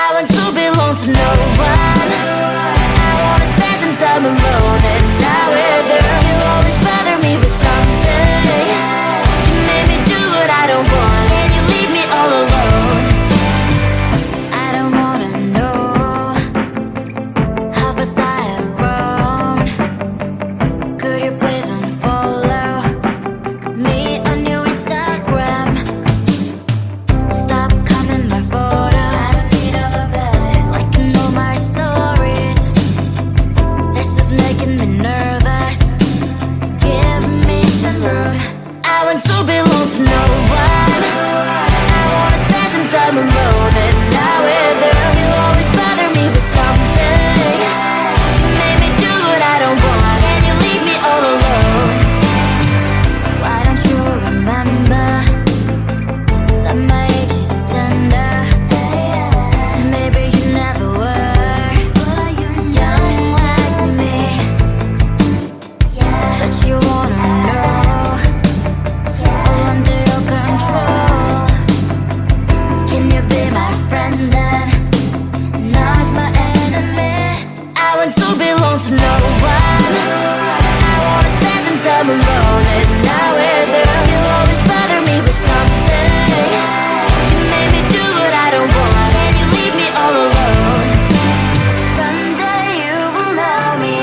I want to belong to no one. I wanna spend some time alone and not with you. You always bother me with something. You made me do what I don't want, and you leave me all alone. I don't wanna know how fast I have grown. Could you please unfollow me on your Instagram? Stop coming my photos. I need all of it, like you know my stories. This is making me nervous. Give me some room. I want to belong to no one. I wanna spend some time alone and not with you. You always bother me with something. You made me do what I don't want, and you leave me all alone. Why don't you remember that my age is tender? Maybe you never were young like me, but you wanna know all under your control. Can you be my friend then, not my enemy? I want to belong to no one. I wanna spend some time alone and not with you. You always bother me with something. You made me do what I don't want, and you leave me all alone. Someday you will know me.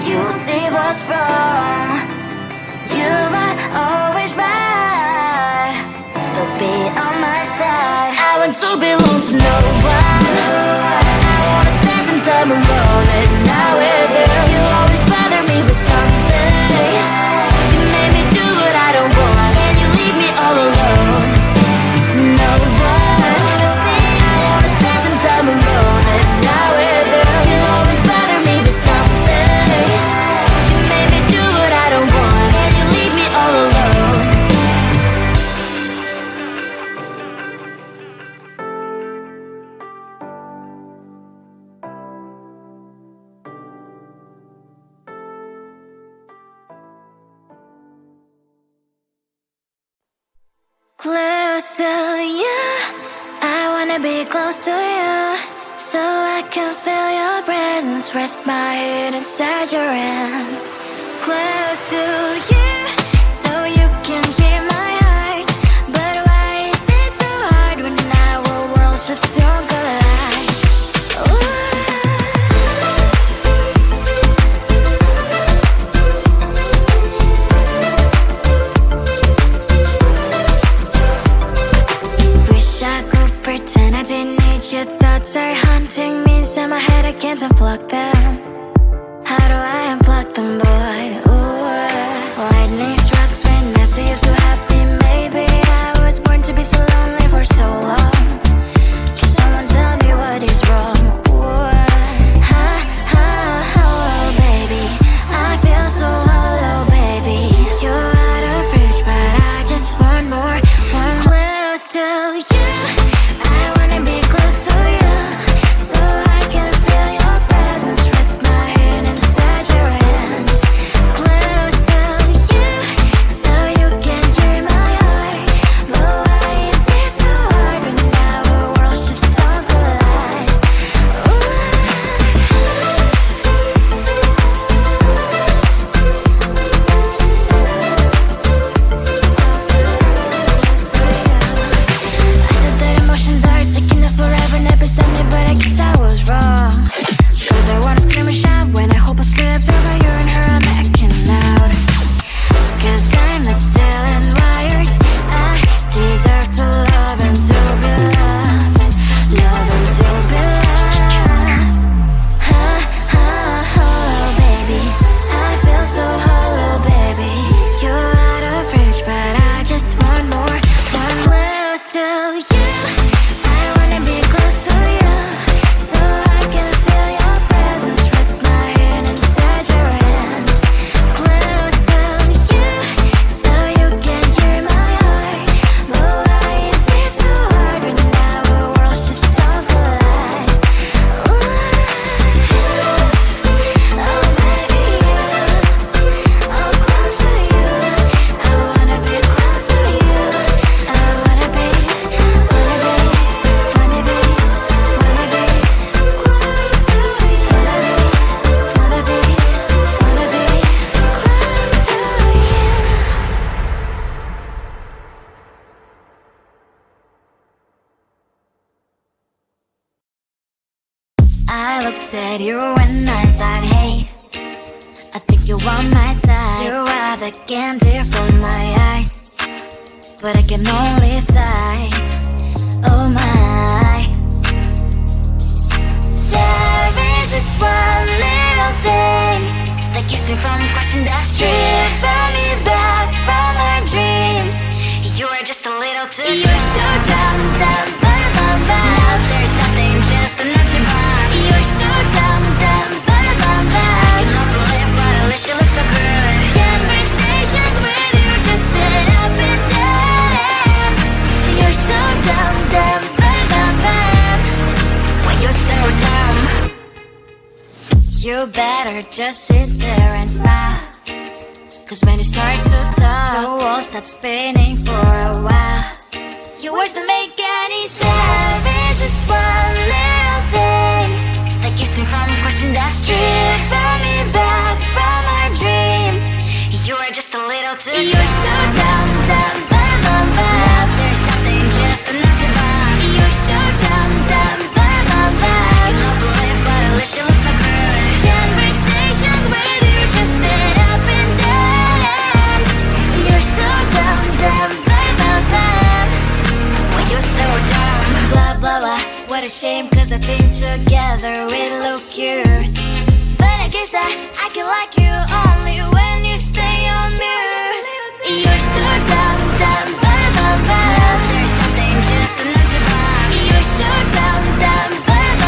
You'll see what's wrong. You are always right, but be on my side. I want to belong to no one. I wanna spend some time alone and not with you. You always bother me with something. You made me do what I don't want, and you leave me all alone. No one. I wanna spend some time alone and not with you. You always bother me with something. You made me do what I don't want, and you leave me all alone. Close to you, I wanna be close to you, so I can feel your presence, rest my head inside your hand. Close to you, so you can hear my heart. But why is it so hard when our worlds just don't collide? Wish I could pretend I didn't need your thoughts are haunting me inside my head. I can't unplug them. How do I unplug them, boy? Ooh, lightning strikes when I see you so happy. Maybe I was born to be so lonely for so long. Can someone tell me what is wrong? Ooh, oh, baby, I feel so hollow, baby. You're out of reach, but I just want more. One close to you, I wanna be close to you, so I can feel your presence, rest my head inside your hand. I looked at you and I thought, hey, I think you are my type. You are the candy from my eyes, but I can only sigh, oh my. There is just one little thing that keeps me from crossing that street. Bring me back from my dreams. You are just a little too good. You're so dumb, dumb, but now there's nothing, just an empty box. You're so dumb, dumb, but I cannot believe why at least you look so good. Conversations with you just end up in dead end. You're so dumb, dumb, but why you're so dumb. You better just sit there and smile, cause when you start to talk, the world stops spinning for a while. Your words don't make any sense. There's just one little thing that keeps me from crossing that street. Bring me back from my dreams. You are just a little too good. You're so dumb, dumb, but there's nothing, just an empty box. You're so dumb, dumb, but I cannot believe why at least you look so good. Conversations with you just end up in dead end. You're so dumb, dumb, but why you're so dumb. Blah, blah, blah, what a shame, cause I think together we look cute. But I guess that I can like you only when you stay on mute. You're so dumb, dumb, but there's nothing, just an empty box. You're so dumb, dumb, but I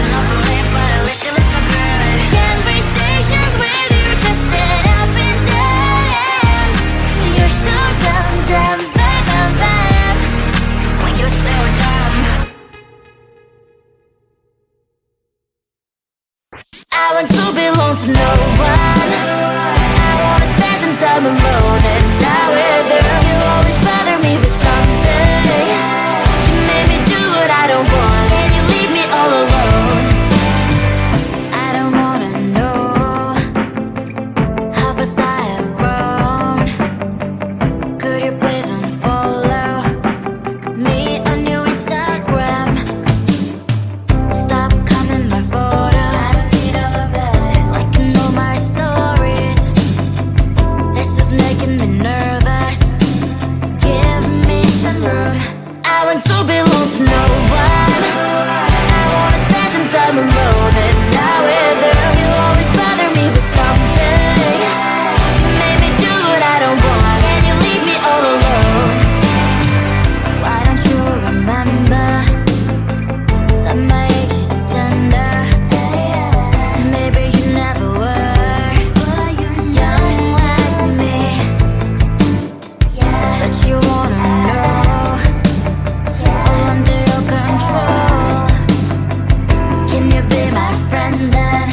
cannot believe why at least you look so good. Conversations with you just end up in dead end. You're so dumb, dumb, but why you're so dumb. I want to belong to no one. I wanna spend some time alone and not with you. You always bother me with something. You made me do what I don't want, and you leave me all alone. I don't wanna know how fast I have grown. Could you please unfollow me on your Instagram? Stop coming my photos, like you know my stories. This is making me nervous. Give me some room. I want to belong to no one. I wanna spend some time alone and not with you. You always bother me with something. You made me do what I don't want, and you leave me all alone. Why don't you remember that my age is tender? Maybe you never were young like me, but you wanna know all under your control. Can you be my friend then,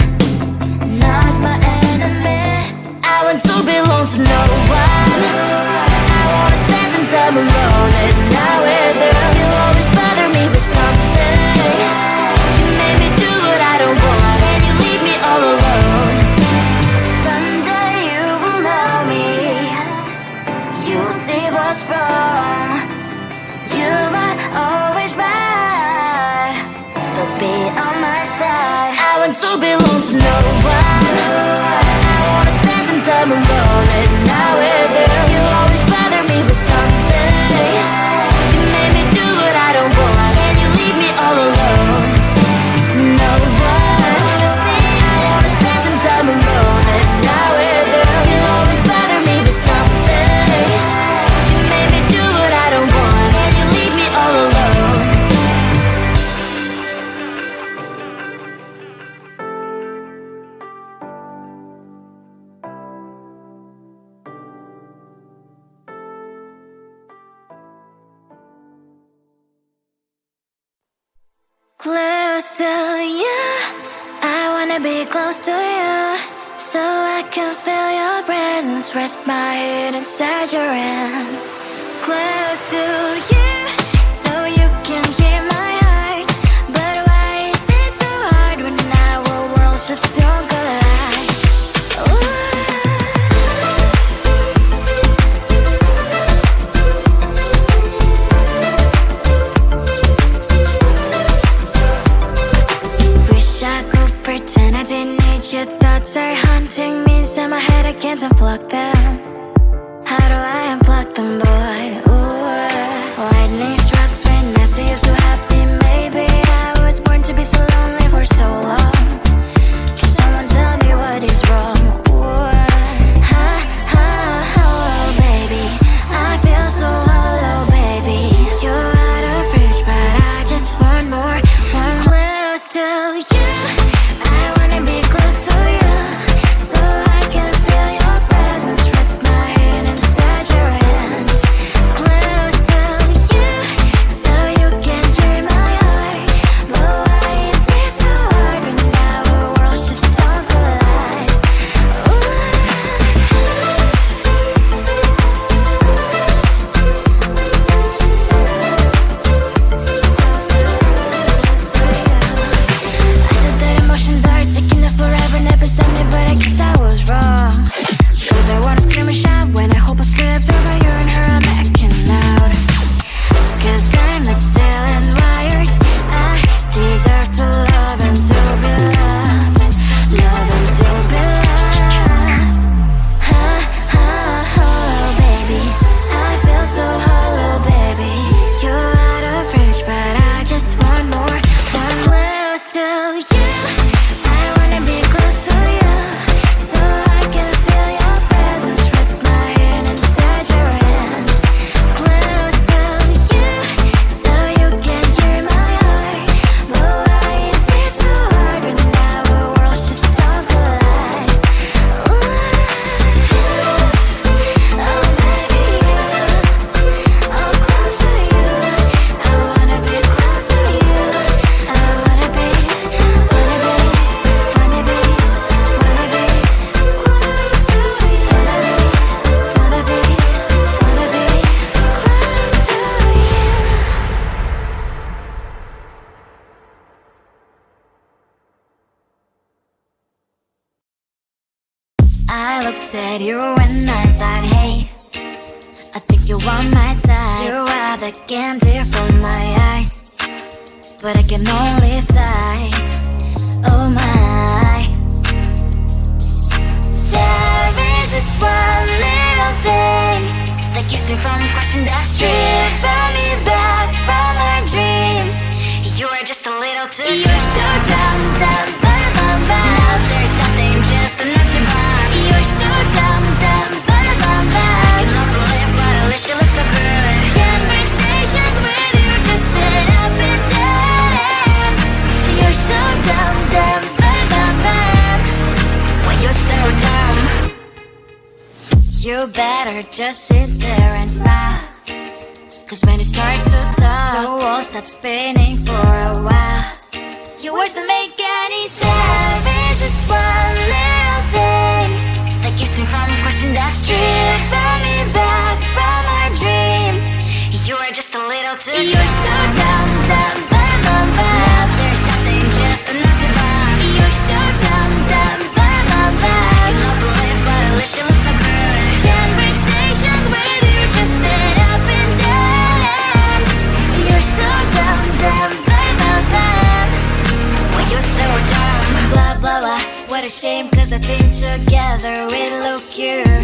not my enemy? I want to belong to no one. I wanna spend some time alone and not with you. You always bother me with something. You made me do what I don't want, and you leave me all alone. Someday you will know me. You'll see what's wrong. You are always right, but be on my side. I want to belong to no one. I wanna spend some time alone and not with you. You always bother me with something. You made me do what I don't want, and you leave me all alone. No one. I wanna spend some time alone and not with you. You always bother me with something. You made me do what I don't want, and you leave me all alone. Close to you, I wanna be close to you, so I can feel your presence. Rest my head inside your hand. Close to you, so you can hear my heart. But why is it so hard when our worlds just don't collide? Ooh. Wish Your thoughts are haunting me inside my head, I can't unplug them. How do I unplug them, boy? Ooh, lightning strikes when I see you so happy. Maybe I was born to be so lonely for so long. Can someone tell me what is wrong? Ooh, baby, I feel so hollow, baby. You're out of reach, but I just want more, one close to you. I wanna be close to you, so I can feel your presence. Rest my hand inside your hand. Close to you, so you can hear my heart. But why is it so hard when our worlds just don't collide? I know that emotions are taking up forever, never beside me, but I guess I was wrong. Cause I wanna scream and shout when I hope I slips over you and her, I'm backing out. Cause I'm not still in wires. I deserve to love and to be loved. Love and to be loved. Baby, I feel so hollow, baby. You're out of reach, but I just want more, one close to you. I wanna be close to you, so I can feel your presence. Rest my hand inside your hand. Close to you, so you can hear my heart. But why is it so hard when our worlds just don't collide? Oh baby, oh close to you. I wanna be close to you. I wanna be close to you. Wanna be I looked at you and I thought, hey, I think you want my type. You are the candy from my eyes, but I can only sigh. Oh my, there is just one little thing that keeps me from crossing that street. Drive me back from my dreams. You are just a little too close. You're so dumb, dumb, bum, bum, bum. Now there's nothing, just enough to buy. You're so dumb, dumb, bum, bum, bum. You love to live, but at least you look so good. Conversations with you just end up in dead end. You're so dumb, dumb, bum, bum, bum. Why you're so dumb? You better just sit there and smile. Cause when you start to talk, the world stops spinning for a while. Your words don't make any sense. There's just one little thing that keeps me from crossing that street. Drive me back from my dreams. You are just a little too close. You're so dumb, dumb, bum, bum, bum. Now there's nothing, just enough to buy. You're so dumb, dumb, bum, bum, bum. You love to live, but at least you look so good. Conversations with you just end up in dead end. You're so dumb, dumb, bum, bum, bum. Why you're so dumb? Blah, blah, blah. What a shame, cause I think together we look cute.